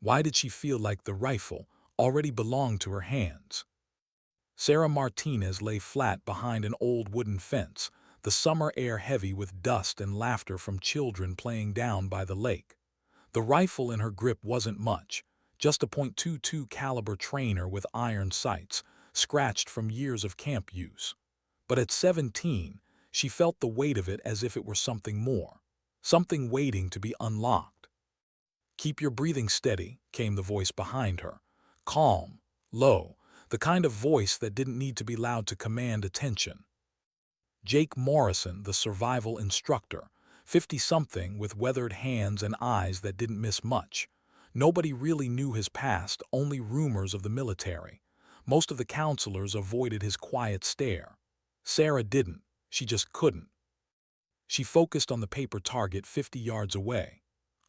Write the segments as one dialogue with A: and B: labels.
A: Why did she feel like the rifle already belonged to her hands? Sarah Martinez lay flat behind an old wooden fence, the summer air heavy with dust and laughter from children playing down by the lake. The rifle in her grip wasn't much, just a .22 caliber trainer with iron sights, scratched from years of camp use. But at 17, she felt the weight of it as if it were something more, something waiting to be unlocked. "Keep your breathing steady," came the voice behind her. Calm, low, the kind of voice that didn't need to be loud to command attention. Jake Morrison, the survival instructor, 50-something with weathered hands and eyes that didn't miss much. Nobody really knew his past, only rumors of the military. Most of the counselors avoided his quiet stare. Sarah didn't. She just couldn't. She focused on the paper target 50 yards away.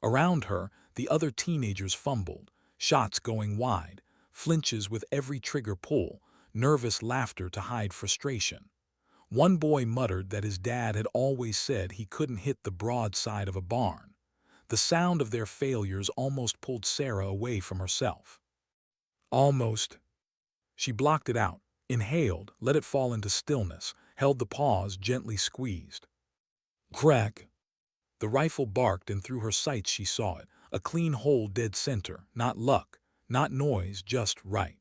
A: Around her, the other teenagers fumbled, shots going wide, flinches with every trigger pull, nervous laughter to hide frustration. One boy muttered that his dad had always said he couldn't hit the broadside of a barn. The sound of their failures almost pulled Sarah away from herself. Almost. She blocked it out, inhaled, let it fall into stillness, held the pause gently squeezed. Crack! The rifle barked, and through her sights she saw it, a clean hole dead center, not luck, not noise, just right.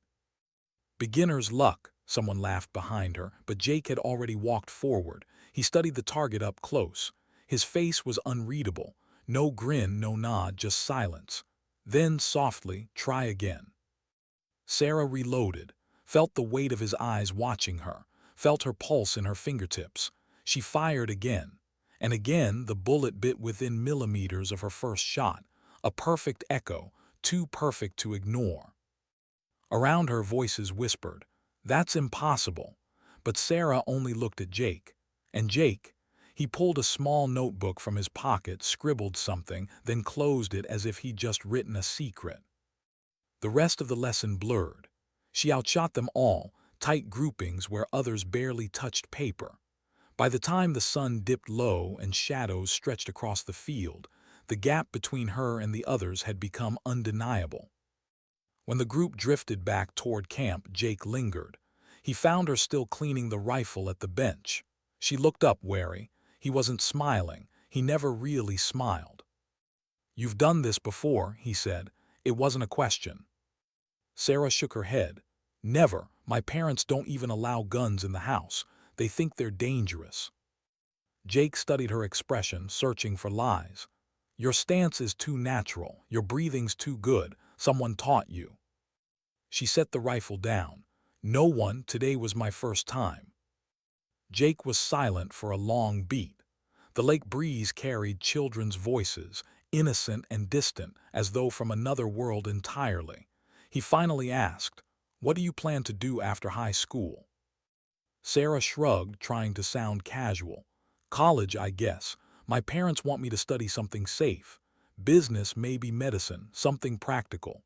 A: Beginner's luck, someone laughed behind her, but Jake had already walked forward. He studied the target up close. His face was unreadable. No grin, no nod, just silence. Then, softly, "Try again." Sarah reloaded, felt the weight of his eyes watching her, felt her pulse in her fingertips. She fired again. And again the bullet bit within millimeters of her first shot, a perfect echo, too perfect to ignore. Around her, voices whispered, "That's impossible." But Sarah only looked at Jake. And Jake, he pulled a small notebook from his pocket, scribbled something, then closed it as if he'd just written a secret. The rest of the lesson blurred. She outshot them all, tight groupings where others barely touched paper. By the time the sun dipped low and shadows stretched across the field, the gap between her and the others had become undeniable. When the group drifted back toward camp, Jake lingered. He found her still cleaning the rifle at the bench. She looked up, wary. He wasn't smiling. He never really smiled. "You've done this before," he said. It wasn't a question. Sarah shook her head. "Never. My parents don't even allow guns in the house. They think they're dangerous." Jake studied her expression, searching for lies. "Your stance is too natural. Your breathing's too good. Someone taught you." She set the rifle down. "No one. Today was my first time." Jake was silent for a long beat. The lake breeze carried children's voices, innocent and distant, as though from another world entirely. He finally asked, "What do you plan to do after high school?" Sarah shrugged, trying to sound casual. "College, I guess. My parents want me to study something safe. Business, maybe medicine, something practical."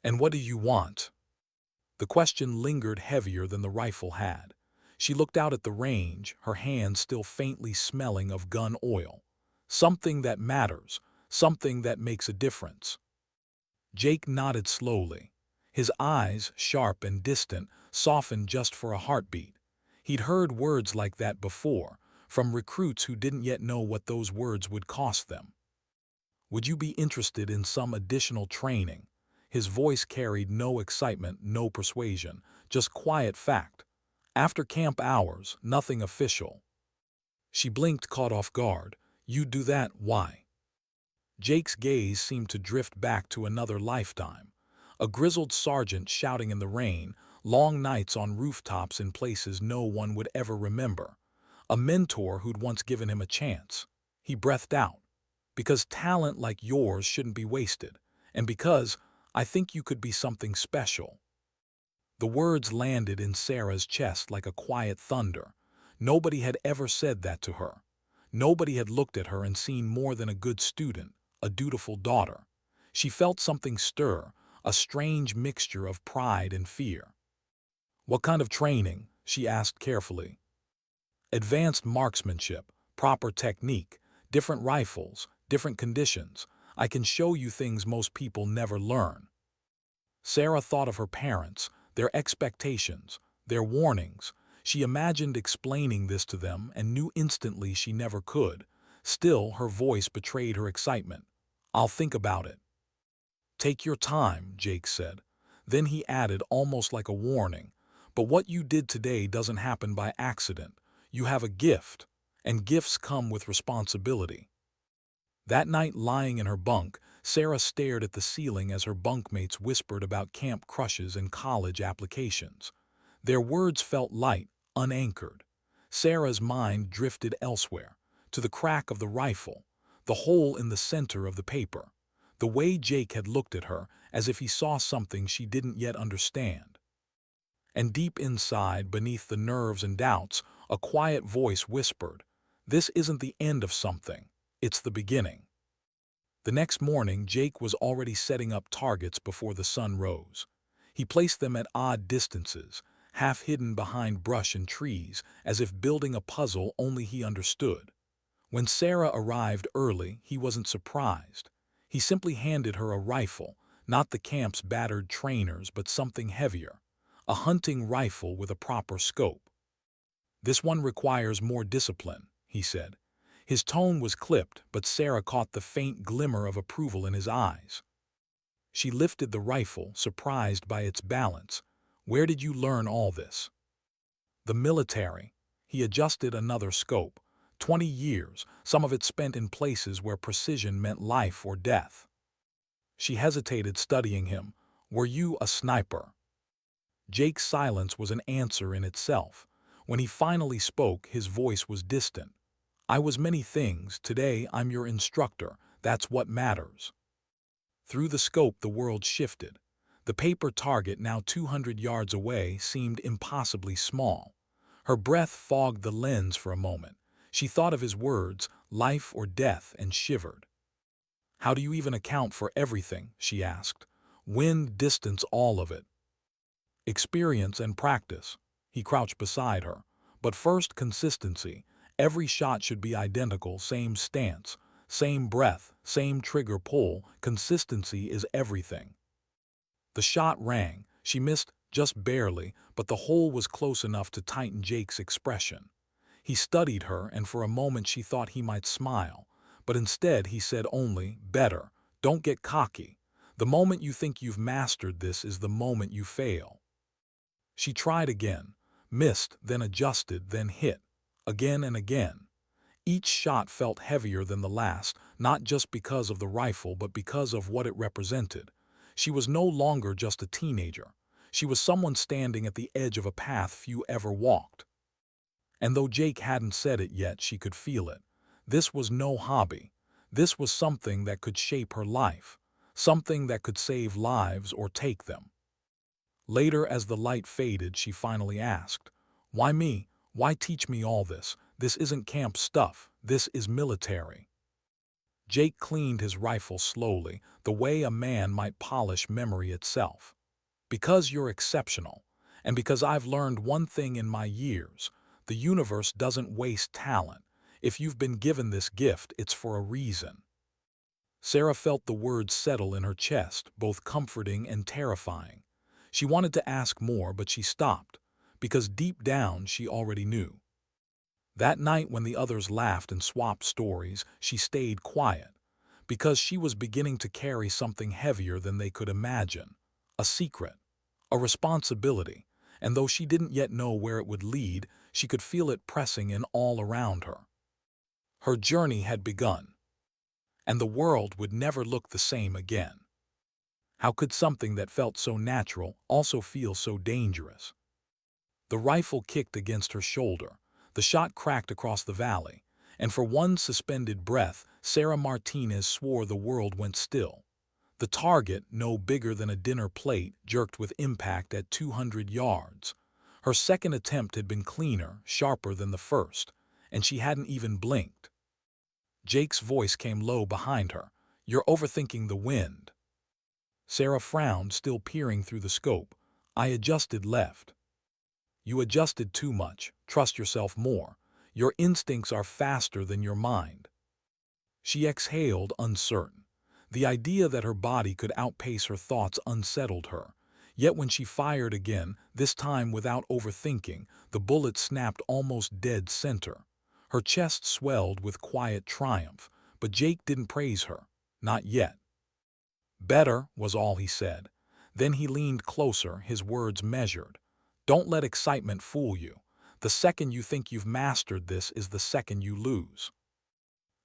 A: "And what do you want?" The question lingered heavier than the rifle had. She looked out at the range, her hands still faintly smelling of gun oil. "Something that matters, something that makes a difference." Jake nodded slowly. His eyes, sharp and distant, softened just for a heartbeat. He'd heard words like that before, from recruits who didn't yet know what those words would cost them. "Would you be interested in some additional training?" His voice carried no excitement, no persuasion, just quiet fact. "After camp hours, nothing official." She blinked, caught off guard. "You'd do that? Why?" Jake's gaze seemed to drift back to another lifetime. A grizzled sergeant shouting in the rain, long nights on rooftops in places no one would ever remember. A mentor who'd once given him a chance. He breathed out. "Because talent like yours shouldn't be wasted. And because I think you could be something special." The words landed in Sarah's chest like a quiet thunder. Nobody had ever said that to her. Nobody had looked at her and seen more than a good student, a dutiful daughter. She felt something stir, a strange mixture of pride and fear. "What kind of training?" she asked carefully. "Advanced marksmanship, proper technique, different rifles, different conditions. I can show you things most people never learn." Sarah thought of her parents, their expectations, their warnings. She imagined explaining this to them and knew instantly she never could. Still, her voice betrayed her excitement. "I'll think about it." "Take your time," Jake said. Then he added, almost like a warning, "But what you did today doesn't happen by accident. You have a gift, and gifts come with responsibility." That night, lying in her bunk, Sarah stared at the ceiling as her bunkmates whispered about camp crushes and college applications. Their words felt light, unanchored. Sarah's mind drifted elsewhere, to the crack of the rifle, the hole in the center of the paper, the way Jake had looked at her as if he saw something she didn't yet understand. And deep inside, beneath the nerves and doubts, a quiet voice whispered, "This isn't the end of something, it's the beginning." The next morning, Jake was already setting up targets before the sun rose. He placed them at odd distances, half hidden behind brush and trees, as if building a puzzle only he understood. When Sarah arrived early, he wasn't surprised. He simply handed her a rifle, not the camp's battered trainers, but something heavier, a hunting rifle with a proper scope. "This one requires more discipline," he said. His tone was clipped, but Sarah caught the faint glimmer of approval in his eyes. She lifted the rifle, surprised by its balance. "Where did you learn all this?" "The military." He adjusted another scope. 20 years, some of it spent in places where precision meant life or death. She hesitated, studying him. "Were you a sniper?" Jake's silence was an answer in itself. When he finally spoke, his voice was distant. "I was many things. Today I'm your instructor. That's what matters." Through the scope, the world shifted. The paper target, now 200 yards away, seemed impossibly small. Her breath fogged the lens for a moment. She thought of his words, life or death, and shivered. "How do you even account for everything?" she asked. "Wind, distance, all of it." "Experience and practice." He crouched beside her. "But first, consistency. Every shot should be identical, same stance, same breath, same trigger pull. Consistency is everything." The shot rang. She missed, just barely, but the hole was close enough to tighten Jake's expression. He studied her, and for a moment she thought he might smile. But instead he said only, "Better. Don't get cocky. The moment you think you've mastered this is the moment you fail." She tried again, missed, then adjusted, then hit. Again and again. Each shot felt heavier than the last, not just because of the rifle, but because of what it represented. She was no longer just a teenager. She was someone standing at the edge of a path few ever walked. And though Jake hadn't said it yet, she could feel it. This was no hobby. This was something that could shape her life, something that could save lives or take them. Later, as the light faded, she finally asked, "Why me? Why teach me all this? This isn't camp stuff. This is military." Jake cleaned his rifle slowly, the way a man might polish memory itself. "Because you're exceptional, and because I've learned one thing in my years. The universe doesn't waste talent. If you've been given this gift, it's for a reason." Sarah felt the words settle in her chest, both comforting and terrifying. She wanted to ask more, but she stopped, because deep down she already knew. That night, when the others laughed and swapped stories, she stayed quiet, because she was beginning to carry something heavier than they could imagine. A secret, a responsibility, and though she didn't yet know where it would lead, she could feel it pressing in all around her. Her journey had begun, and the world would never look the same again. How could something that felt so natural also feel so dangerous? The rifle kicked against her shoulder. The shot cracked across the valley, and for one suspended breath, Sarah Martinez swore the world went still. The target, no bigger than a dinner plate, jerked with impact at 200 yards. Her second attempt had been cleaner, sharper than the first, and she hadn't even blinked. Jake's voice came low behind her. "You're overthinking the wind." Sarah frowned, still peering through the scope. "I adjusted left." "You adjusted too much. Trust yourself more. Your instincts are faster than your mind." She exhaled, uncertain. The idea that her body could outpace her thoughts unsettled her. Yet when she fired again, this time without overthinking, the bullet snapped almost dead center. Her chest swelled with quiet triumph, but Jake didn't praise her. Not yet. "Better," was all he said. Then he leaned closer, his words measured. "Don't let excitement fool you. The second you think you've mastered this is the second you lose."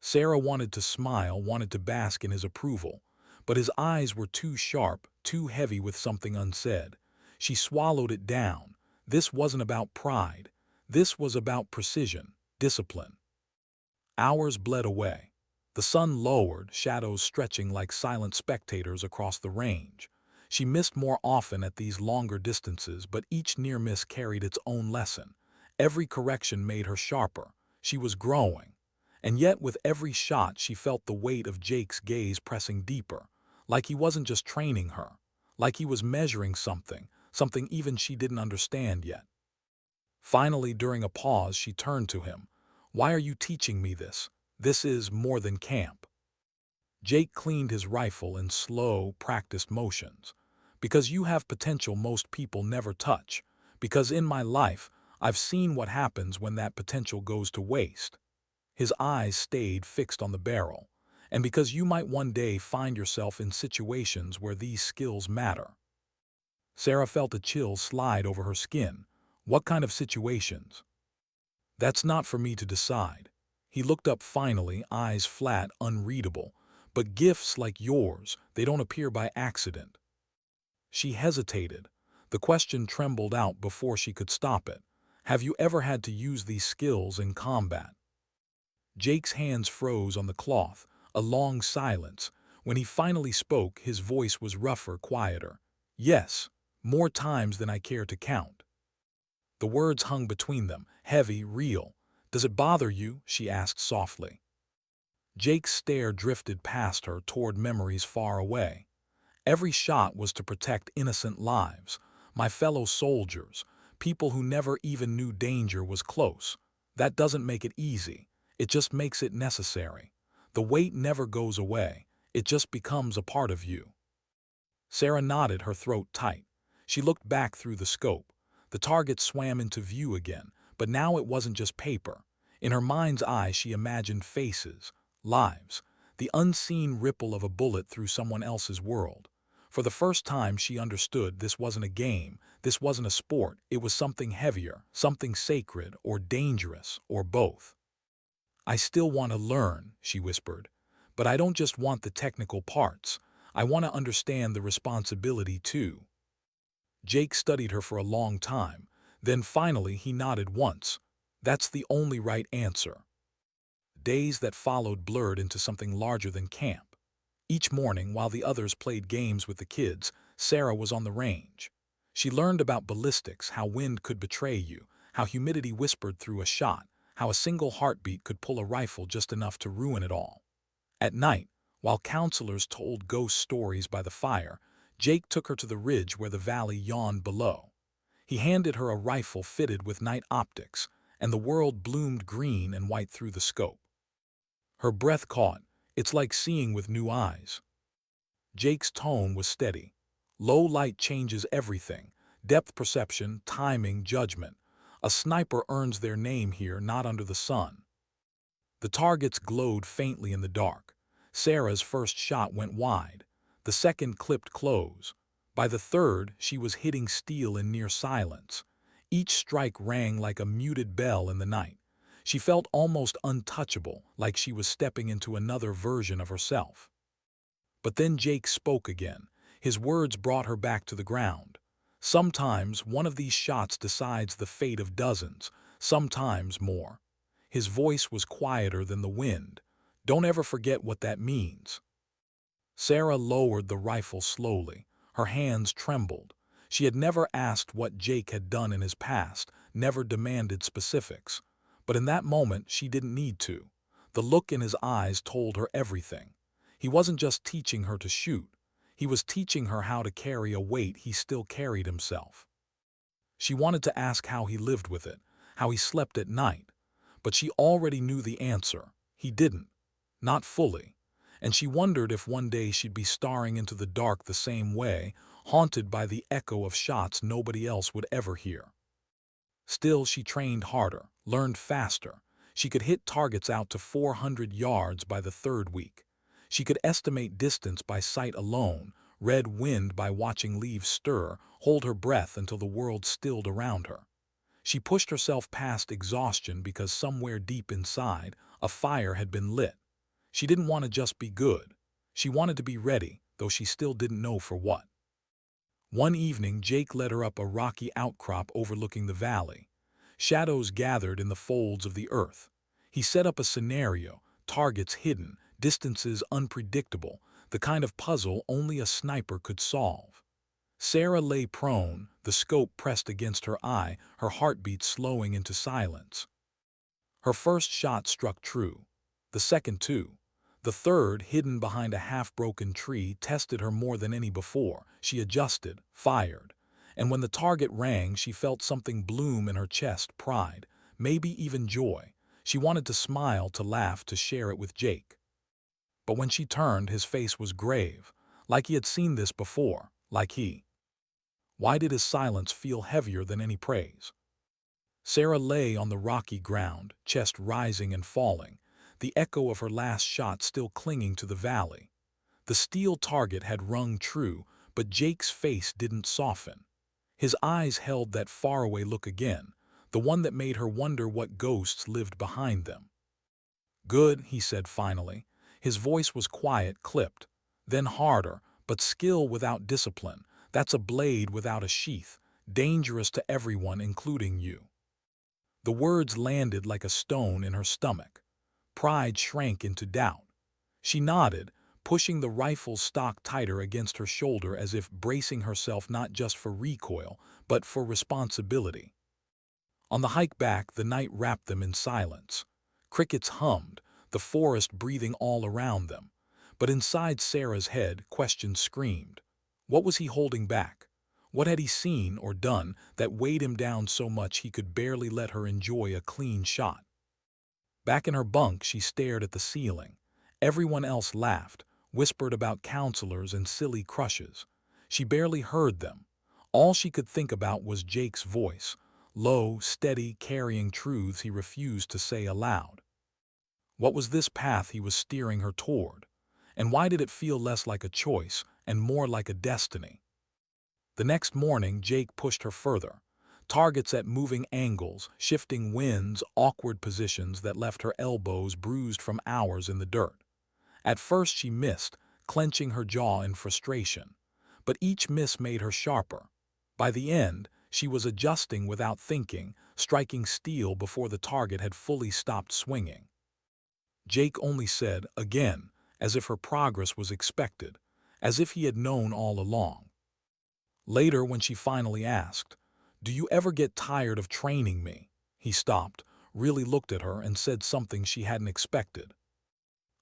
A: Sarah wanted to smile, wanted to bask in his approval, but his eyes were too sharp, too heavy with something unsaid. She swallowed it down. This wasn't about pride. This was about precision, discipline. Hours bled away. The sun lowered, shadows stretching like silent spectators across the range. She missed more often at these longer distances, but each near miss carried its own lesson. Every correction made her sharper. She was growing. And yet with every shot she felt the weight of Jake's gaze pressing deeper, like he wasn't just training her, like he was measuring something, something even she didn't understand yet. Finally, during a pause, she turned to him. "Why are you teaching me this? This is more than camp." Jake cleaned his rifle in slow, practiced motions. "Because you have potential most people never touch. Because in my life, I've seen what happens when that potential goes to waste." His eyes stayed fixed on the barrel. "And because you might one day find yourself in situations where these skills matter." Sarah felt a chill slide over her skin. "What kind of situations?" "That's not for me to decide." He looked up finally, eyes flat, unreadable. "But gifts like yours, they don't appear by accident." She hesitated. The question trembled out before she could stop it. "Have you ever had to use these skills in combat?" Jake's hands froze on the cloth, a long silence. When he finally spoke, his voice was rougher, quieter. "Yes, more times than I care to count." The words hung between them, heavy, real. "Does it bother you?" she asked softly. Jake's stare drifted past her toward memories far away. "Every shot was to protect innocent lives, my fellow soldiers, people who never even knew danger was close. That doesn't make it easy. It just makes it necessary. The weight never goes away. It just becomes a part of you." Sarah nodded, her throat tight. She looked back through the scope. The target swam into view again, but now it wasn't just paper. In her mind's eye she imagined faces, lives, the unseen ripple of a bullet through someone else's world. For the first time she understood this wasn't a game, this wasn't a sport, it was something heavier, something sacred or dangerous or both. "I still want to learn," she whispered. "But I don't just want the technical parts. I want to understand the responsibility too." Jake studied her for a long time. Then finally he nodded once. "That's the only right answer." Days that followed blurred into something larger than camp. Each morning, while the others played games with the kids, Sarah was on the range. She learned about ballistics, how wind could betray you, how humidity whispered through a shot, how a single heartbeat could pull a rifle just enough to ruin it all. At night, while counselors told ghost stories by the fire, Jake took her to the ridge where the valley yawned below. He handed her a rifle fitted with night optics, and the world bloomed green and white through the scope. Her breath caught. "It's like seeing with new eyes." Jake's tone was steady. "Low light changes everything. Depth perception, timing, judgment. A sniper earns their name here, not under the sun." The targets glowed faintly in the dark. Sarah's first shot went wide. The second clipped close. By the third, she was hitting steel in near silence. Each strike rang like a muted bell in the night. She felt almost untouchable, like she was stepping into another version of herself. But then Jake spoke again. His words brought her back to the ground. "Sometimes one of these shots decides the fate of dozens, sometimes more." His voice was quieter than the wind. "Don't ever forget what that means." Sarah lowered the rifle slowly. Her hands trembled. She had never asked what Jake had done in his past, never demanded specifics. But in that moment, she didn't need to. The look in his eyes told her everything. He wasn't just teaching her to shoot. He was teaching her how to carry a weight he still carried himself. She wanted to ask how he lived with it, how he slept at night. But she already knew the answer. He didn't. Not fully. and she wondered if one day she'd be staring into the dark the same way, haunted by the echo of shots nobody else would ever hear. Still, she trained harder, learned faster. She could hit targets out to 400 yards by the third week. She could estimate distance by sight alone, read wind by watching leaves stir, hold her breath until the world stilled around her. She pushed herself past exhaustion because somewhere deep inside, a fire had been lit. She didn't want to just be good. She wanted to be ready, though she still didn't know for what. One evening, Jake led her up a rocky outcrop overlooking the valley. Shadows gathered in the folds of the earth. He set up a scenario, targets hidden, distances unpredictable, the kind of puzzle only a sniper could solve. Sarah lay prone, the scope pressed against her eye, her heartbeat slowing into silence. Her first shot struck true. The second too. The third, hidden behind a half-broken tree, tested her more than any before. She adjusted, fired. And when the target rang, she felt something bloom in her chest, pride, maybe even joy. She wanted to smile, to laugh, to share it with Jake. But when she turned, his face was grave, like he had seen this before, like he. Why did his silence feel heavier than any praise? Sarah lay on the rocky ground, chest rising and falling, the echo of her last shot still clinging to the valley. The steel target had rung true, but Jake's face didn't soften. His eyes held that faraway look again, the one that made her wonder what ghosts lived behind them. "Good," he said finally. His voice was quiet, clipped, then harder, but skill without discipline. That's a blade without a sheath, dangerous to everyone, including you. The words landed like a stone in her stomach. Pride shrank into doubt. She nodded, pushing the rifle stock tighter against her shoulder as if bracing herself not just for recoil, but for responsibility. On the hike back, the night wrapped them in silence. Crickets hummed, the forest breathing all around them. But inside Sarah's head, questions screamed. What was he holding back? What had he seen or done that weighed him down so much he could barely let her enjoy a clean shot? Back in her bunk, she stared at the ceiling. Everyone else laughed, whispered about counselors and silly crushes. She barely heard them. All she could think about was Jake's voice, low, steady, carrying truths he refused to say aloud. What was this path he was steering her toward? And why did it feel less like a choice and more like a destiny? The next morning, Jake pushed her further. Targets at moving angles, shifting winds, awkward positions that left her elbows bruised from hours in the dirt. At first she missed, clenching her jaw in frustration. But each miss made her sharper. By the end, she was adjusting without thinking, striking steel before the target had fully stopped swinging. Jake only said, again, as if her progress was expected, as if he had known all along. Later, when she finally asked, "Do you ever get tired of training me?" he stopped, really looked at her, and said something she hadn't expected.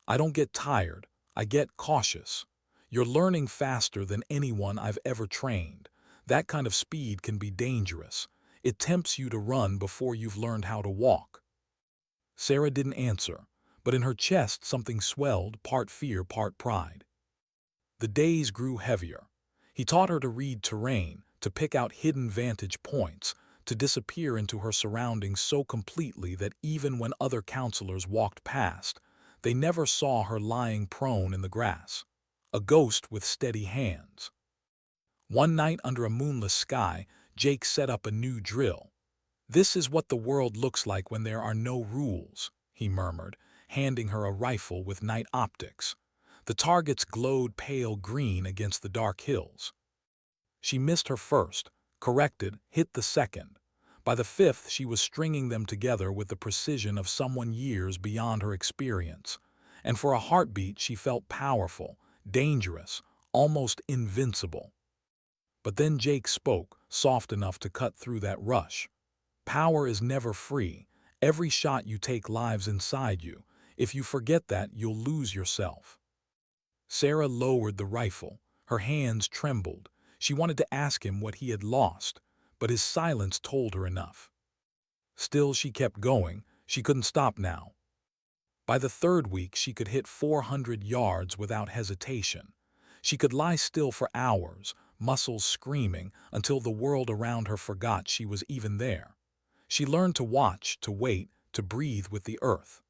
A: "I don't get tired, I get cautious. You're learning faster than anyone I've ever trained. That kind of speed can be dangerous. It tempts you to run before you've learned how to walk." Sarah didn't answer, but in her chest something swelled, part fear, part pride. The days grew heavier. He taught her to read terrain, to pick out hidden vantage points, to disappear into her surroundings so completely that even when other counselors walked past, they never saw her lying prone in the grass, a ghost with steady hands. One night under a moonless sky, Jake set up a new drill. "This is what the world looks like when there are no rules," he murmured, handing her a rifle with night optics. The targets glowed pale green against the dark hills. She missed her first, corrected, hit the second. By the fifth, she was stringing them together with the precision of someone years beyond her experience. And for a heartbeat, she felt powerful, dangerous, almost invincible. But then Jake spoke, soft enough to cut through that rush. "Power is never free. Every shot you take lives inside you. If you forget that, you'll lose yourself." Sarah lowered the rifle. Her hands trembled. She wanted to ask him what he had lost, but his silence told her enough. Still, she kept going. She couldn't stop now. By the third week, she could hit 400 yards without hesitation. She could lie still for hours, muscles screaming, until the world around her forgot she was even there. She learned to watch, to wait, to breathe with the earth.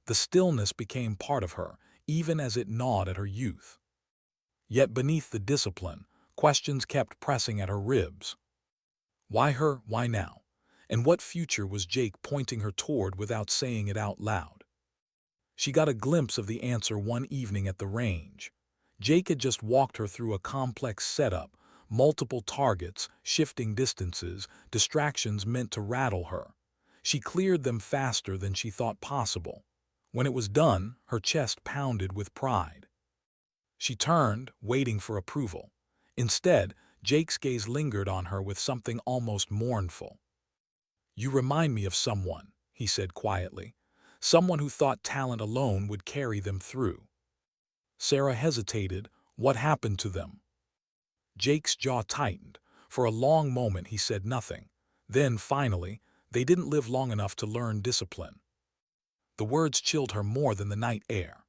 A: The stillness became part of her, even as it gnawed at her youth. Yet beneath the discipline, questions kept pressing at her ribs. Why her? Why now? And what future was Jake pointing her toward without saying it out loud? She got a glimpse of the answer one evening at the range. Jake had just walked her through a complex setup, multiple targets, shifting distances, distractions meant to rattle her. She cleared them faster than she thought possible. When it was done, her chest pounded with pride. She turned, waiting for approval. Instead, Jake's gaze lingered on her with something almost mournful. "You remind me of someone," he said quietly. "Someone who thought talent alone would carry them through." Sarah hesitated. What happened to them? Jake's jaw tightened. For a long moment he said nothing. Then, finally, they didn't live long enough to learn discipline. The words chilled her more than the night air.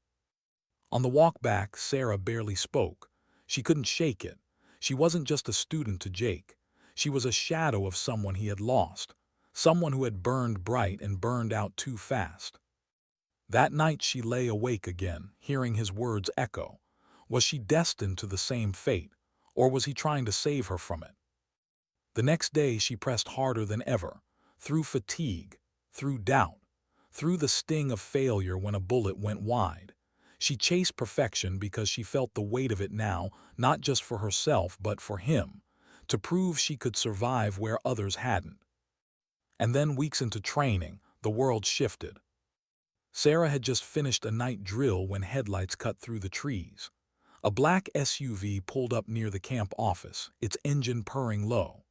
A: On the walk back, Sarah barely spoke. She couldn't shake it. She wasn't just a student to Jake. She was a shadow of someone he had lost, someone who had burned bright and burned out too fast. That night she lay awake again, hearing his words echo. Was she destined to the same fate, or was he trying to save her from it? The next day she pressed harder than ever, through fatigue, through doubt, through the sting of failure when a bullet went wide. She chased perfection because she felt the weight of it now, not just for herself but for him, to prove she could survive where others hadn't. And then, weeks into training, the world shifted. Sarah had just finished a night drill when headlights cut through the trees. A black SUV pulled up near the camp office, its engine purring low.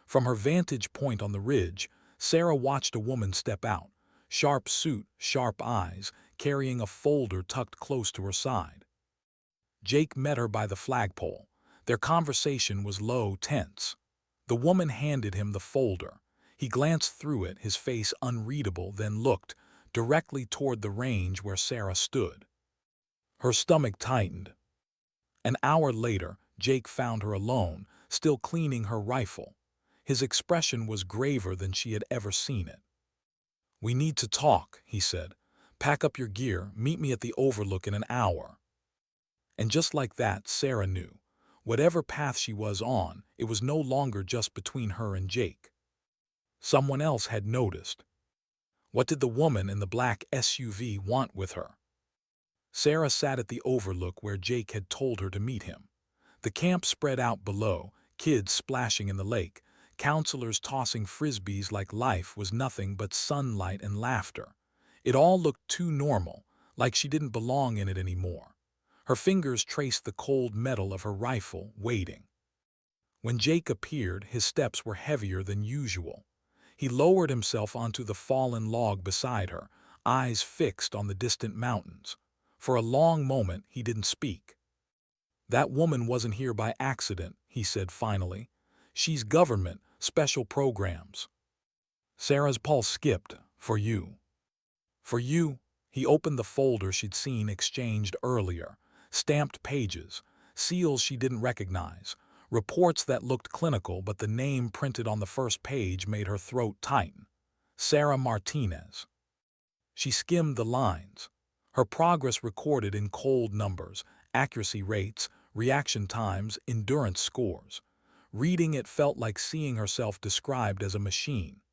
A: From her vantage point on the ridge, Sarah watched a woman step out, sharp suit, sharp eyes, carrying a folder tucked close to her side. Jake met her by the flagpole. Their conversation was low, tense. The woman handed him the folder. He glanced through it, his face unreadable, then looked directly toward the range where Sarah stood. Her stomach tightened. An hour later, Jake found her alone, still cleaning her rifle. His expression was graver than she had ever seen it. "We need to talk," he said. "Pack up your gear, meet me at the Overlook in an hour." And just like that, Sarah knew. Whatever path she was on, it was no longer just between her and Jake. Someone else had noticed. What did the woman in the black SUV want with her? Sarah sat at the Overlook where Jake had told her to meet him. The camp spread out below, kids splashing in the lake, counselors tossing frisbees like life was nothing but sunlight and laughter. It all looked too normal, like she didn't belong in it anymore. Her fingers traced the cold metal of her rifle, waiting. When Jake appeared, his steps were heavier than usual. He lowered himself onto the fallen log beside her, eyes fixed on the distant mountains. For a long moment, he didn't speak. "That woman wasn't here by accident," he said finally. "She's government, special programs." Sarah's pulse skipped. "For you." "For you?" He opened the folder she'd seen exchanged earlier. Stamped pages, seals she didn't recognize, reports that looked clinical, but the name printed on the first page made her throat tighten. Sarah Martinez. She skimmed the lines. Her progress recorded in cold numbers, accuracy rates, reaction times, endurance scores. Reading it felt like seeing herself described as a machine.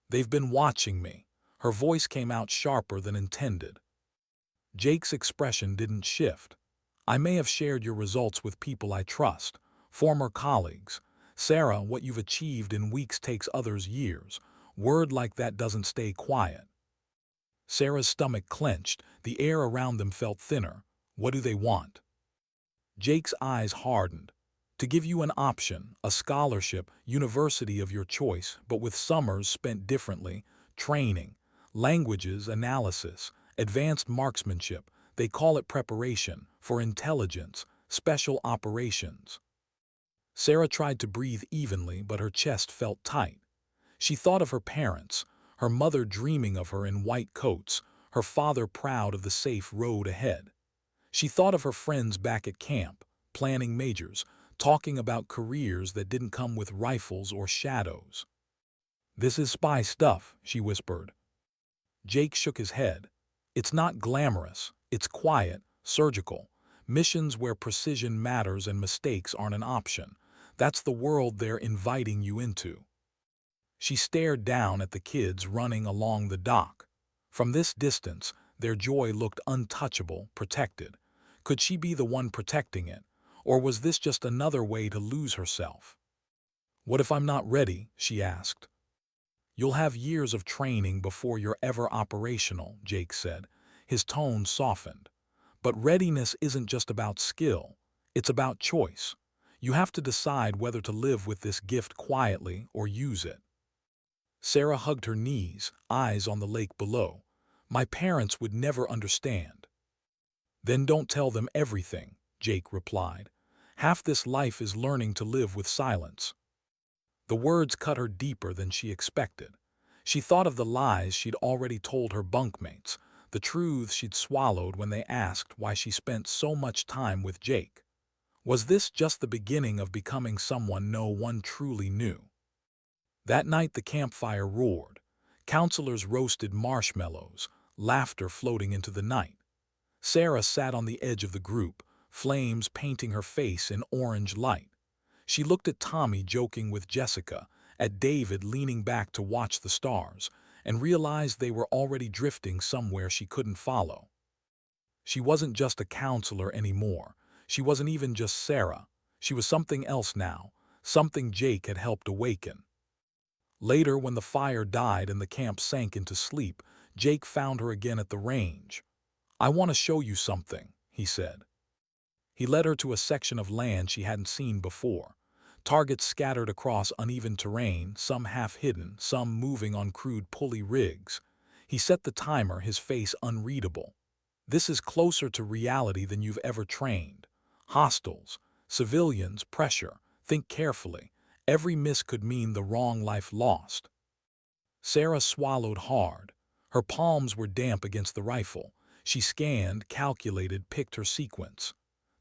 A: "They've been watching me." Her voice came out sharper than intended. Jake's expression didn't shift. "I may have shared your results with people I trust, former colleagues. Sarah, what you've achieved in weeks takes others years. Word like that doesn't stay quiet." Sarah's stomach clenched. The air around them felt thinner. "What do they want?" Jake's eyes hardened. "To give you an option, a scholarship, university of your choice, but with summers spent differently, training, languages, analysis, advanced marksmanship. They call it preparation, for intelligence, special operations." Sarah tried to breathe evenly, but her chest felt tight. She thought of her parents, her mother dreaming of her in white coats, her father proud of the safe road ahead. She thought of her friends back at camp, planning majors, talking about careers that didn't come with rifles or shadows. "This is spy stuff," she whispered. Jake shook his head. "It's not glamorous. It's quiet, surgical. Missions where precision matters and mistakes aren't an option. That's the world they're inviting you into." She stared down at the kids running along the dock. From this distance, their joy looked untouchable, protected. Could she be the one protecting it? Or was this just another way to lose herself? "What if I'm not ready?" she asked. "You'll have years of training before you're ever operational," Jake said. His tone softened. "But readiness isn't just about skill. It's about choice. You have to decide whether to live with this gift quietly or use it." Sarah hugged her knees, eyes on the lake below. "My parents would never understand." "Then don't tell them everything," Jake replied. "Half this life is learning to live with silence." The words cut her deeper than she expected. She thought of the lies she'd already told her bunkmates, the truths she'd swallowed when they asked why she spent so much time with Jake. Was this just the beginning of becoming someone no one truly knew? That night the campfire roared. Counselors roasted marshmallows, laughter floating into the night. Sarah sat on the edge of the group, flames painting her face in orange light. She looked at Tommy joking with Jessica, at David leaning back to watch the stars, and realized they were already drifting somewhere she couldn't follow. She wasn't just a counselor anymore. She wasn't even just Sarah. She was something else now, something Jake had helped awaken. Later, when the fire died and the camp sank into sleep, Jake found her again at the range. "I want to show you something," he said. He led her to a section of land she hadn't seen before. Targets scattered across uneven terrain, some half-hidden, some moving on crude pulley rigs. He set the timer, his face unreadable. "This is closer to reality than you've ever trained. Hostiles, civilians, pressure. Think carefully. Every miss could mean the wrong life lost." Sarah swallowed hard. Her palms were damp against the rifle. She scanned, calculated, picked her sequence.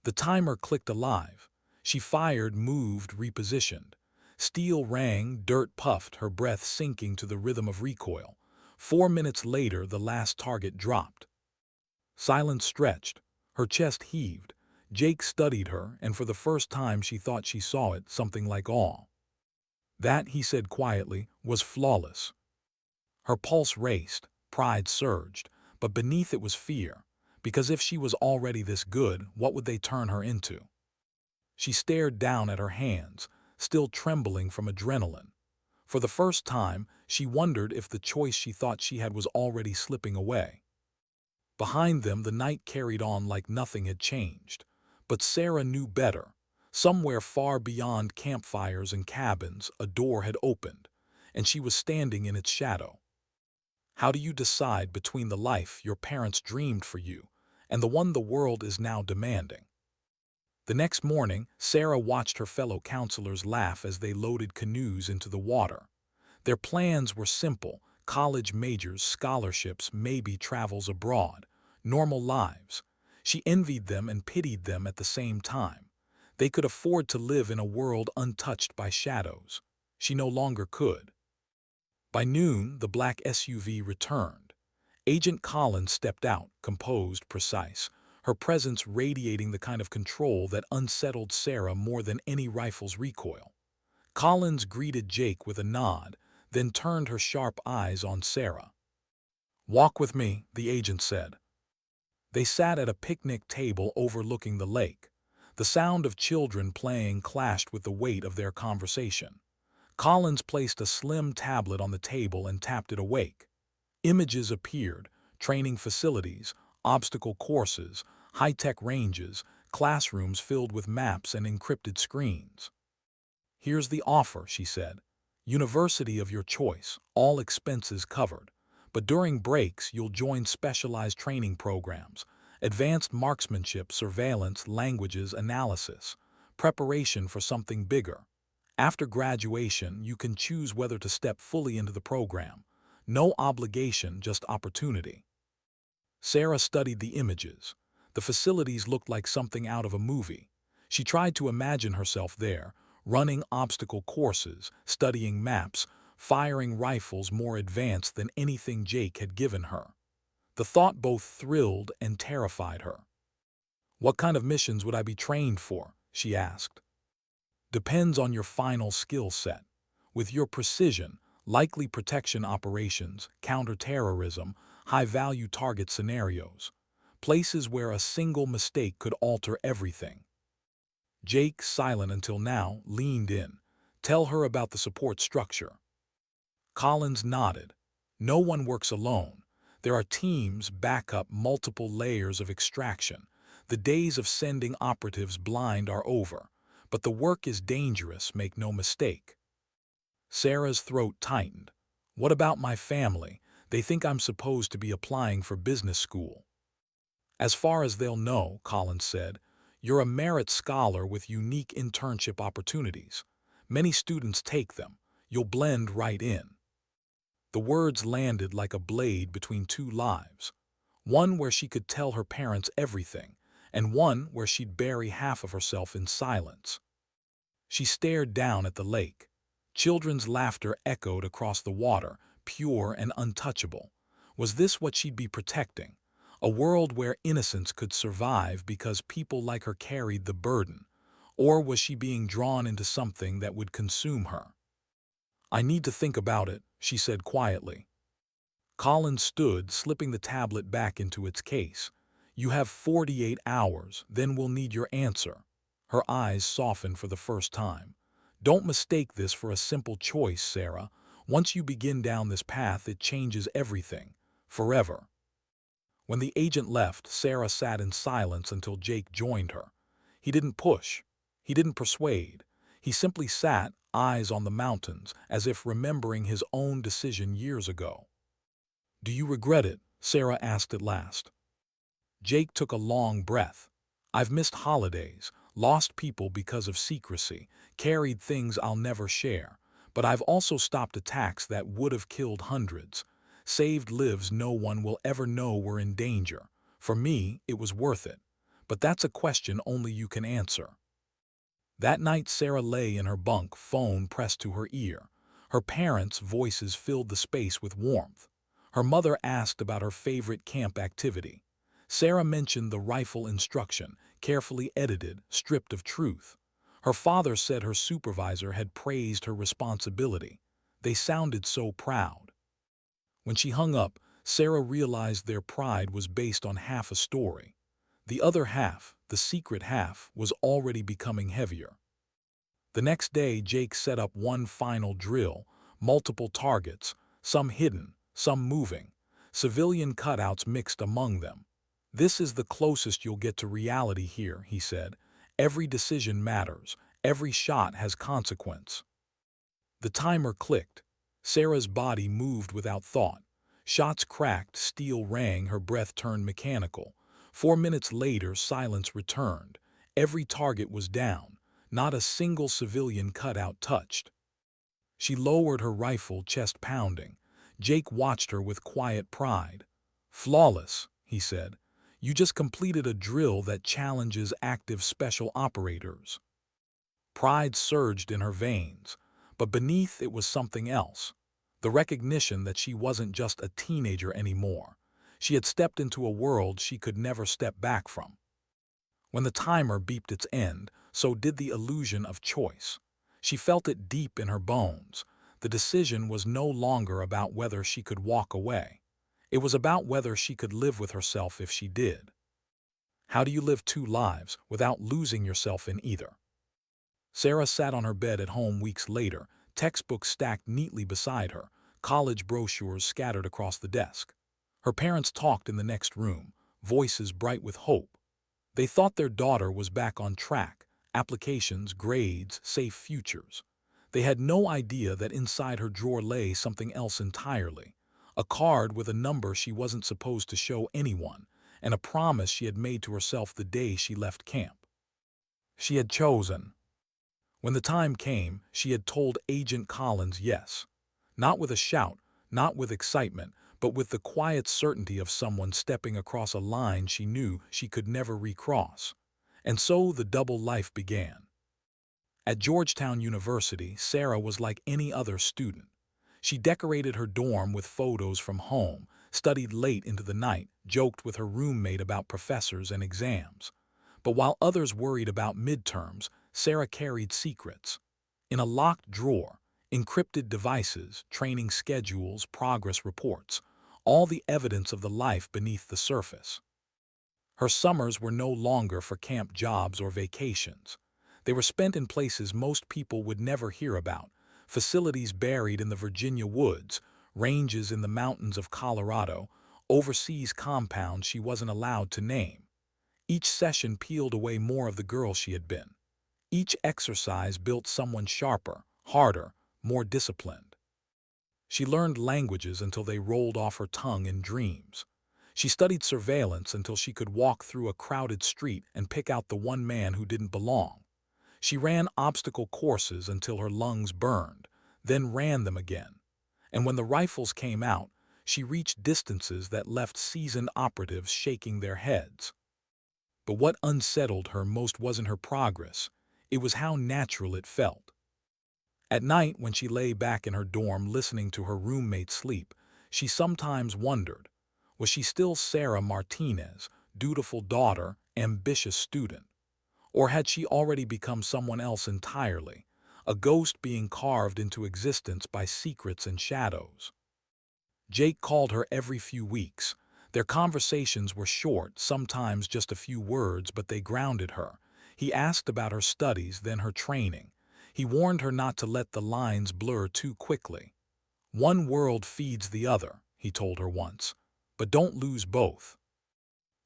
A: The timer clicked alive. She fired, moved, repositioned. Steel rang, dirt puffed, her breath sinking to the rhythm of recoil. 4 minutes later, the last target dropped. Silence stretched. Her chest heaved. Jake studied her, and for the first time she thought she saw it, something like awe. "That," he said quietly, "was flawless." Her pulse raced, pride surged, but beneath it was fear. Because if she was already this good, what would they turn her into? She stared down at her hands, still trembling from adrenaline. For the first time, she wondered if the choice she thought she had was already slipping away. Behind them, the night carried on like nothing had changed. But Sarah knew better. Somewhere far beyond campfires and cabins, a door had opened, and she was standing in its shadow. How do you decide between the life your parents dreamed for you and the one the world is now demanding? The next morning, Sarah watched her fellow counselors laugh as they loaded canoes into the water. Their plans were simple: college majors, scholarships, maybe travels abroad, normal lives. She envied them and pitied them at the same time. They could afford to live in a world untouched by shadows. She no longer could. By noon, the black SUV returned. Agent Collins stepped out, composed, precise, her presence radiating the kind of control that unsettled Sarah more than any rifle's recoil. Collins greeted Jake with a nod, then turned her sharp eyes on Sarah. "Walk with me," the agent said. They sat at a picnic table overlooking the lake. The sound of children playing clashed with the weight of their conversation. Collins placed a slim tablet on the table and tapped it awake. Images appeared: training facilities, obstacle courses, high-tech ranges, classrooms filled with maps and encrypted screens. "Here's the offer," she said. "University of your choice, all expenses covered. But during breaks, you'll join specialized training programs, advanced marksmanship, surveillance, languages, analysis, preparation for something bigger. After graduation, you can choose whether to step fully into the program. No obligation, just opportunity." Sarah studied the images. The facilities looked like something out of a movie. She tried to imagine herself there, running obstacle courses, studying maps, firing rifles more advanced than anything Jake had given her. The thought both thrilled and terrified her. "What kind of missions would I be trained for?" she asked. "Depends on your final skill set. With your precision, likely protection operations, counterterrorism, high-value target scenarios, places where a single mistake could alter everything." Jake, silent until now, leaned in. "Tell her about the support structure." Collins nodded. "No one works alone. There are teams, backup, multiple layers of extraction. The days of sending operatives blind are over. But the work is dangerous, make no mistake." Sarah's throat tightened. "What about my family? They think I'm supposed to be applying for business school." "As far as they'll know," Collins said, "you're a merit scholar with unique internship opportunities. Many students take them. You'll blend right in." The words landed like a blade between two lives. One where she could tell her parents everything, and one where she'd bury half of herself in silence. She stared down at the lake. Children's laughter echoed across the water, pure and untouchable. Was this what she'd be protecting? A world where innocence could survive because people like her carried the burden? Or was she being drawn into something that would consume her? "I need to think about it," she said quietly. Collins stood, slipping the tablet back into its case. "You have 48 hours, then we'll need your answer." Her eyes softened for the first time. "Don't mistake this for a simple choice, Sarah. Once you begin down this path, it changes everything. Forever." When the agent left, Sarah sat in silence until Jake joined her. He didn't push. He didn't persuade. He simply sat, eyes on the mountains, as if remembering his own decision years ago. "Do you regret it?" Sarah asked at last. Jake took a long breath. "I've missed holidays, lost people because of secrecy, carried things I'll never share. But I've also stopped attacks that would have killed hundreds, saved lives no one will ever know were in danger. For me, it was worth it. But that's a question only you can answer." That night Sarah lay in her bunk, phone pressed to her ear. Her parents' voices filled the space with warmth. Her mother asked about her favorite camp activity. Sarah mentioned the rifle instruction, carefully edited, stripped of truth. Her father said her supervisor had praised her responsibility. They sounded so proud. When she hung up, Sarah realized their pride was based on half a story. The other half, the secret half, was already becoming heavier. The next day, Jake set up one final drill, multiple targets, some hidden, some moving, civilian cutouts mixed among them. "This is the closest you'll get to reality here," he said. "Every decision matters. Every shot has consequence." The timer clicked. Sarah's body moved without thought. Shots cracked, steel rang, her breath turned mechanical. 4 minutes later, silence returned. Every target was down. Not a single civilian cutout touched. She lowered her rifle, chest pounding. Jake watched her with quiet pride. "Flawless," he said. "You just completed a drill that challenges active special operators." Pride surged in her veins, but beneath it was something else. The recognition that she wasn't just a teenager anymore. She had stepped into a world she could never step back from. When the timer beeped its end, so did the illusion of choice. She felt it deep in her bones. The decision was no longer about whether she could walk away. It was about whether she could live with herself if she did. How do you live two lives without losing yourself in either? Sarah sat on her bed at home weeks later, textbooks stacked neatly beside her, college brochures scattered across the desk. Her parents talked in the next room, voices bright with hope. They thought their daughter was back on track, applications, grades, safe futures. They had no idea that inside her drawer lay something else entirely. A card with a number she wasn't supposed to show anyone, and a promise she had made to herself the day she left camp. She had chosen. When the time came, she had told Agent Collins yes. Not with a shout, not with excitement, but with the quiet certainty of someone stepping across a line she knew she could never recross. And so the double life began. At Georgetown University, Sarah was like any other student. She decorated her dorm with photos from home, studied late into the night, joked with her roommate about professors and exams. But while others worried about midterms, Sarah carried secrets. In a locked drawer, encrypted devices, training schedules, progress reports, all the evidence of the life beneath the surface. Her summers were no longer for camp jobs or vacations. They were spent in places most people would never hear about, facilities buried in the Virginia woods, ranges in the mountains of Colorado, overseas compounds she wasn't allowed to name. Each session peeled away more of the girl she had been. Each exercise built someone sharper, harder, more disciplined. She learned languages until they rolled off her tongue in dreams. She studied surveillance until she could walk through a crowded street and pick out the one man who didn't belong. She ran obstacle courses until her lungs burned, then ran them again. And when the rifles came out, she reached distances that left seasoned operatives shaking their heads. But what unsettled her most wasn't her progress. It was how natural it felt. At night, when she lay back in her dorm listening to her roommate sleep, she sometimes wondered, was she still Sarah Martinez, dutiful daughter, ambitious student? Or had she already become someone else entirely, a ghost being carved into existence by secrets and shadows? Jake called her every few weeks. Their conversations were short, sometimes just a few words, but they grounded her. He asked about her studies, then her training. He warned her not to let the lines blur too quickly. One world feeds the other, he told her once, but don't lose both.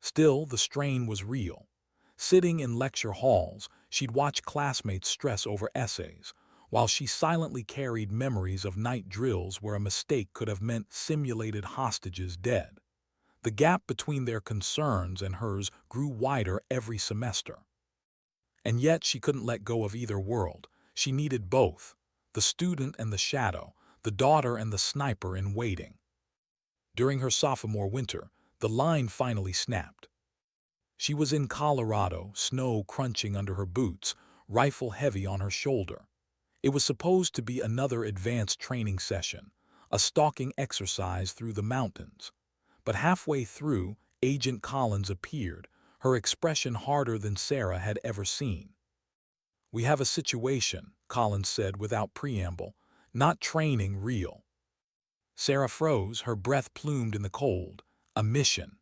A: Still, the strain was real. Sitting in lecture halls, she'd watch classmates stress over essays, while she silently carried memories of night drills where a mistake could have meant simulated hostages dead. The gap between their concerns and hers grew wider every semester. And yet she couldn't let go of either world. She needed both, the student and the shadow, the daughter and the sniper in waiting. During her sophomore winter, the line finally snapped. She was in Colorado, snow crunching under her boots, rifle heavy on her shoulder. It was supposed to be another advanced training session, a stalking exercise through the mountains. But halfway through, Agent Collins appeared, her expression harder than Sarah had ever seen. "We have a situation," Collins said without preamble, "not training, real." Sarah froze, her breath plumed in the cold. A mission.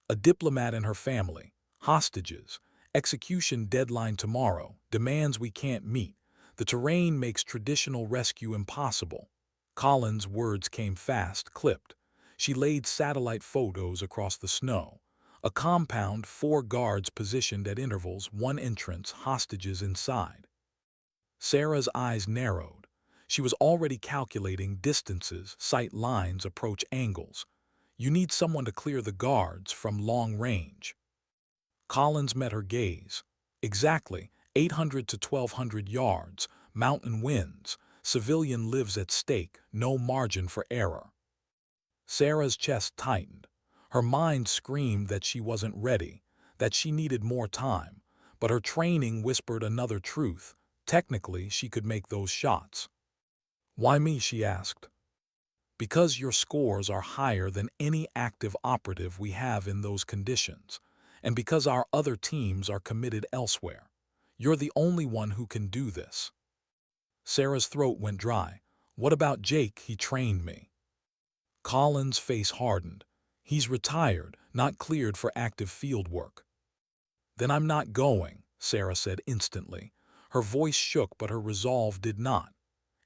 A: A diplomat and her family. Hostages. Execution deadline tomorrow. Demands we can't meet. The terrain makes traditional rescue impossible. Collins' words came fast, clipped. She laid satellite photos across the snow. A compound, 4 guards positioned at intervals, one entrance, hostages inside. Sarah's eyes narrowed. She was already calculating distances, sight lines, approach angles. You need someone to clear the guards from long range. Collins met her gaze. Exactly, 800 to 1,200 yards, mountain winds, civilian lives at stake, no margin for error. Sarah's chest tightened. Her mind screamed that she wasn't ready, that she needed more time, but her training whispered another truth. Technically, she could make those shots. "Why me?" she asked. "Because your scores are higher than any active operative we have in those conditions, and because our other teams are committed elsewhere. You're the only one who can do this." Sarah's throat went dry. "What about Jake? He trained me." Colin's face hardened. "He's retired, not cleared for active field work." "Then I'm not going," Sarah said instantly. Her voice shook, but her resolve did not.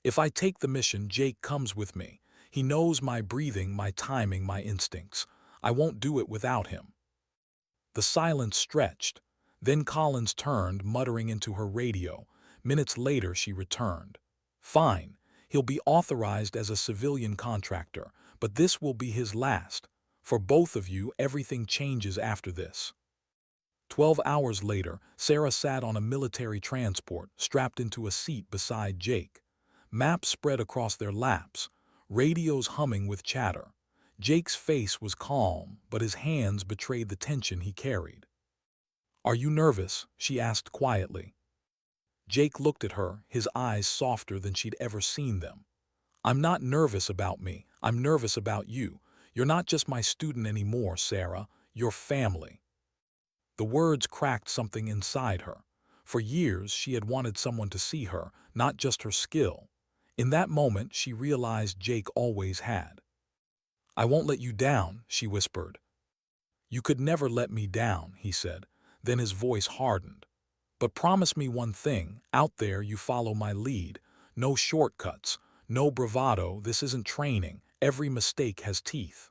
A: "If I take the mission, Jake comes with me. He knows my breathing, my timing, my instincts. I won't do it without him." The silence stretched. Then Collins turned, muttering into her radio. Minutes later, she returned. "Fine. He'll be authorized as a civilian contractor, but this will be his last. For both of you, everything changes after this." 12 hours later, Sarah sat on a military transport, strapped into a seat beside Jake. Maps spread across their laps, radios humming with chatter. Jake's face was calm, but his hands betrayed the tension he carried. "Are you nervous?" she asked quietly. Jake looked at her, his eyes softer than she'd ever seen them. "I'm not nervous about me. I'm nervous about you. You're not just my student anymore, Sarah. You're family." The words cracked something inside her. For years, she had wanted someone to see her, not just her skill. In that moment, she realized Jake always had. "I won't let you down," she whispered. "You could never let me down," he said. Then his voice hardened. "But promise me one thing, out there you follow my lead. No shortcuts, no bravado, this isn't training. Every mistake has teeth."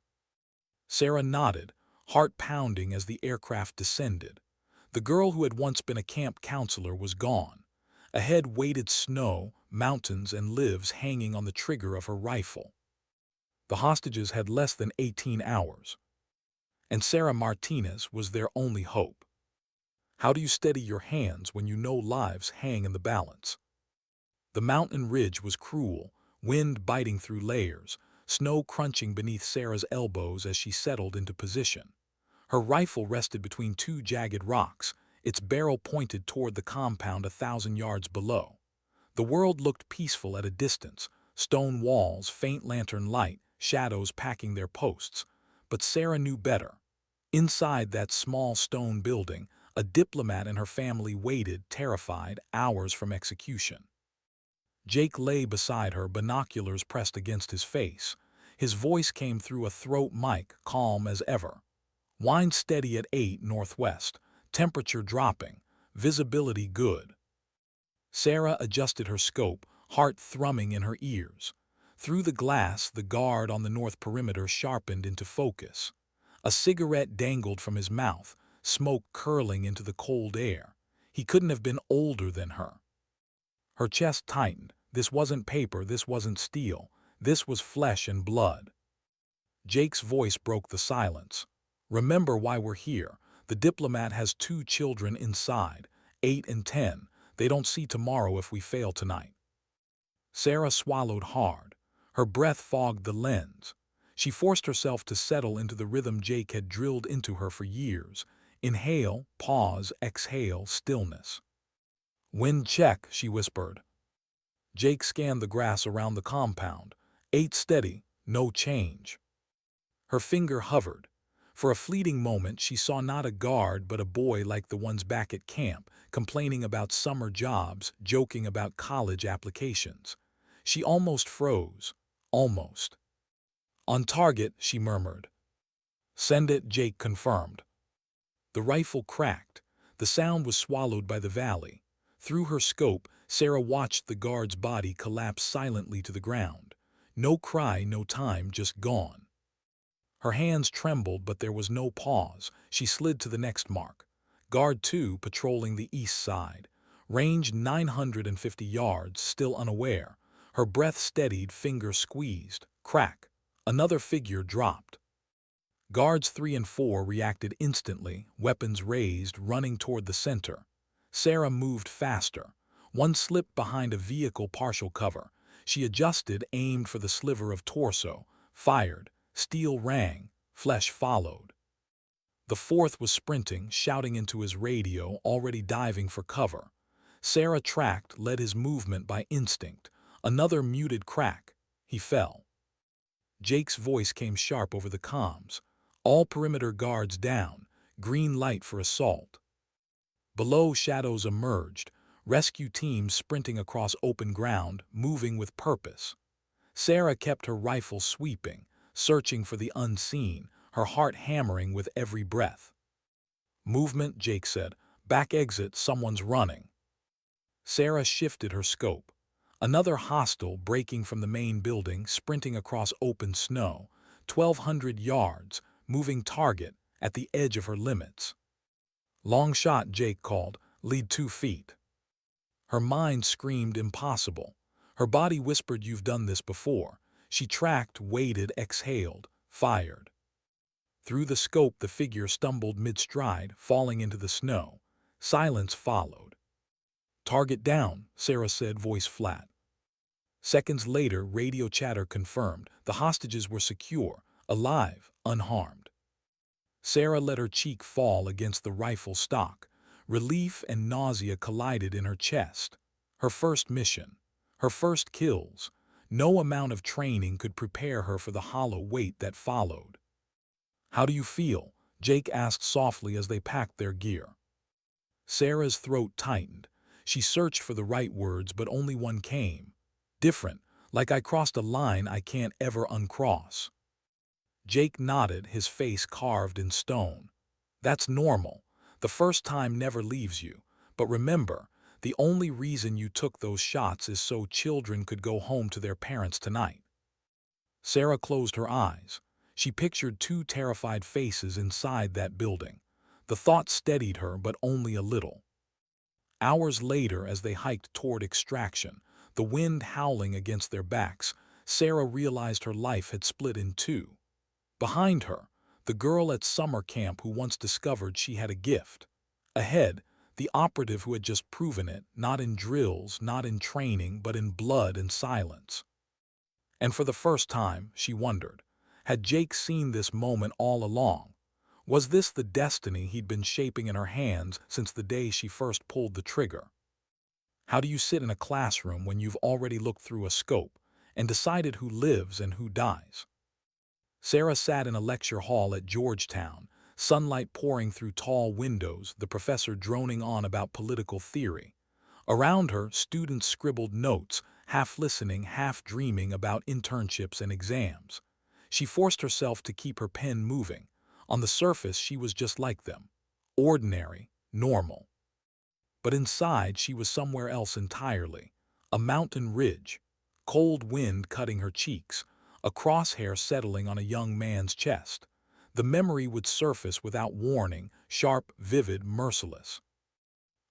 A: Sarah nodded, heart pounding as the aircraft descended. The girl who had once been a camp counselor was gone. Ahead waited snow, mountains, and lives hanging on the trigger of her rifle. The hostages had less than 18 hours. And Sarah Martinez was their only hope. How do you steady your hands when you know lives hang in the balance? The mountain ridge was cruel, wind biting through layers, snow crunching beneath Sarah's elbows as she settled into position. Her rifle rested between two jagged rocks, its barrel pointed toward the compound 1,000 yards below. The world looked peaceful at a distance, stone walls, faint lantern light, shadows packing their posts. But Sarah knew better. Inside that small stone building, a diplomat and her family waited, terrified, hours from execution. Jake lay beside her, binoculars pressed against his face. His voice came through a throat mic, calm as ever. "Wind steady at 8 northwest, temperature dropping, visibility good." Sarah adjusted her scope, heart thrumming in her ears. Through the glass, the guard on the north perimeter sharpened into focus. A cigarette dangled from his mouth, smoke curling into the cold air. He couldn't have been older than her. Her chest tightened. This wasn't paper, this wasn't steel. This was flesh and blood. Jake's voice broke the silence. "Remember why we're here. The diplomat has 2 children inside, 8 and 10. They don't see tomorrow if we fail tonight." Sarah swallowed hard. Her breath fogged the lens. She forced herself to settle into the rhythm Jake had drilled into her for years. Inhale, pause, exhale, stillness. "Wind check," she whispered. Jake scanned the grass around the compound. 8 steady, no change. Her finger hovered. For a fleeting moment, she saw not a guard but a boy like the ones back at camp, complaining about summer jobs, joking about college applications. She almost froze. Almost. "On target," she murmured. "Send it," Jake confirmed. The rifle cracked. The sound was swallowed by the valley. Through her scope, Sarah watched the guard's body collapse silently to the ground. No cry, no time, just gone. Her hands trembled, but there was no pause. She slid to the next mark. Guard 2 patrolling the east side. Range 950 yards, still unaware. Her breath steadied, finger squeezed. Crack. Another figure dropped. Guards 3 and 4 reacted instantly, weapons raised, running toward the center. Sarah moved faster. One slipped behind a vehicle partial cover. She adjusted, aimed for the sliver of torso, fired. Steel rang, flesh followed. The 4th was sprinting, shouting into his radio, already diving for cover. Sarah tracked, led his movement by instinct. Another muted crack. He fell. Jake's voice came sharp over the comms. "All perimeter guards down. Green light for assault." Below, shadows emerged. Rescue teams sprinting across open ground, moving with purpose. Sarah kept her rifle sweeping, searching for the unseen, her heart hammering with every breath. "Movement," Jake said. "Back exit, someone's running." Sarah shifted her scope. Another hostile breaking from the main building, sprinting across open snow. 1,200 yards, moving target, at the edge of her limits. "Long shot," Jake called. "Lead 2 feet." Her mind screamed impossible. Her body whispered, "You've done this before." She tracked, waited, exhaled, fired. Through the scope, the figure stumbled mid-stride, falling into the snow. Silence followed. "Target down," Sarah said, voice flat. Seconds later, radio chatter confirmed. The hostages were secure. alive, unharmed. Sarah let her cheek fall against the rifle stock. Relief and nausea collided in her chest. Her first mission, her first kills. No amount of training could prepare her for the hollow weight that followed. "How do you feel?" Jake asked softly as they packed their gear. Sarah's throat tightened. She searched for the right words, but only one came. "Different, like I crossed a line I can't ever uncross." Jake nodded, his face carved in stone. "That's normal. The first time never leaves you. But remember, the only reason you took those shots is so children could go home to their parents tonight." Sarah closed her eyes. She pictured two terrified faces inside that building. The thought steadied her, but only a little. Hours later, as they hiked toward extraction, the wind howling against their backs, Sarah realized her life had split in two. Behind her, the girl at summer camp who once discovered she had a gift. Ahead, the operative who had just proven it, not in drills, not in training, but in blood and silence. And for the first time, she wondered, had Jake seen this moment all along? Was this the destiny he'd been shaping in her hands since the day she first pulled the trigger? How do you sit in a classroom when you've already looked through a scope and decided who lives and who dies? Sarah sat in a lecture hall at Georgetown, sunlight pouring through tall windows, the professor droning on about political theory. Around her, students scribbled notes, half listening, half dreaming about internships and exams. She forced herself to keep her pen moving. On the surface, she was just like them. Ordinary, normal. But inside, she was somewhere else entirely. A mountain ridge, cold wind cutting her cheeks, a crosshair settling on a young man's chest. The memory would surface without warning, sharp, vivid, merciless.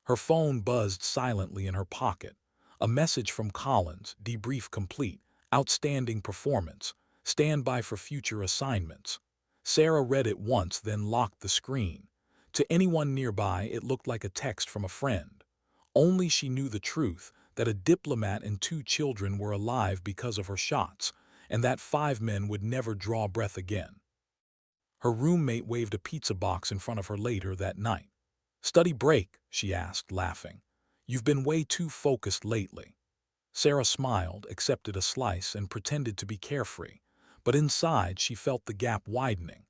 A: Her phone buzzed silently in her pocket. A message from Collins, debrief complete, outstanding performance, stand by for future assignments. Sarah read it once, then locked the screen. To anyone nearby, it looked like a text from a friend. Only she knew the truth, that a diplomat and two children were alive because of her shots, and that 5 men would never draw breath again. Her roommate waved a pizza box in front of her later that night. "Study break?" she asked, laughing. "You've been way too focused lately." Sarah smiled, accepted a slice, and pretended to be carefree. But inside, she felt the gap widening.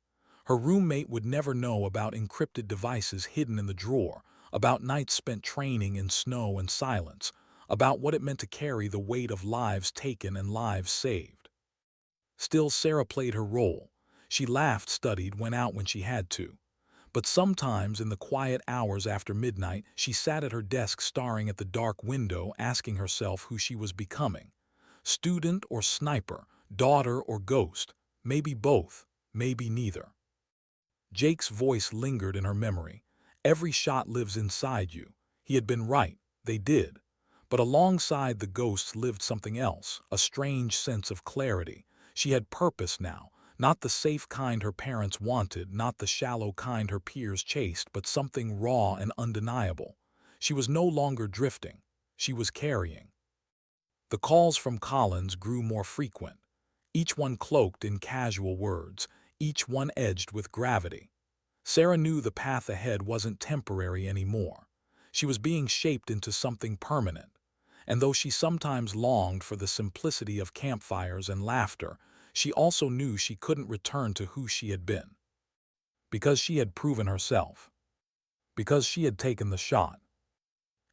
A: Her roommate would never know about encrypted devices hidden in the drawer, about nights spent training in snow and silence, about what it meant to carry the weight of lives taken and lives saved. Still, Sarah played her role. She laughed, studied, went out when she had to. But sometimes, in the quiet hours after midnight, she sat at her desk staring at the dark window, asking herself who she was becoming. Student or sniper, daughter or ghost, maybe both, maybe neither. Jake's voice lingered in her memory. "Every shot lives inside you." He had been right, they did. But alongside the ghosts lived something else, a strange sense of clarity. She had purpose now, not the safe kind her parents wanted, not the shallow kind her peers chased, but something raw and undeniable. She was no longer drifting. She was carrying. The calls from Collins grew more frequent, each one cloaked in casual words, each one edged with gravity. Sarah knew the path ahead wasn't temporary anymore. She was being shaped into something permanent. And though she sometimes longed for the simplicity of campfires and laughter, she also knew she couldn't return to who she had been. Because she had proven herself. Because she had taken the shot.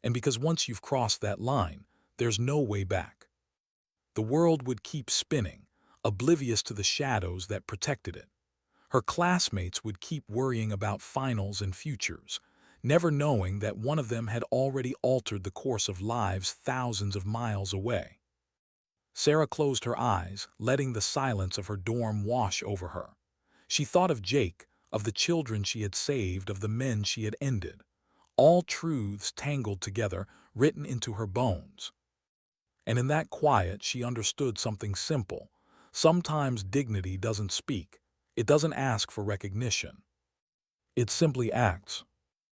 A: And because once you've crossed that line, there's no way back. The world would keep spinning, oblivious to the shadows that protected it. Her classmates would keep worrying about finals and futures, never knowing that one of them had already altered the course of lives thousands of miles away. Sarah closed her eyes, letting the silence of her dorm wash over her. She thought of Jake, of the children she had saved, of the men she had ended. All truths tangled together, written into her bones. And in that quiet, she understood something simple. Sometimes dignity doesn't speak. It doesn't ask for recognition. It simply acts.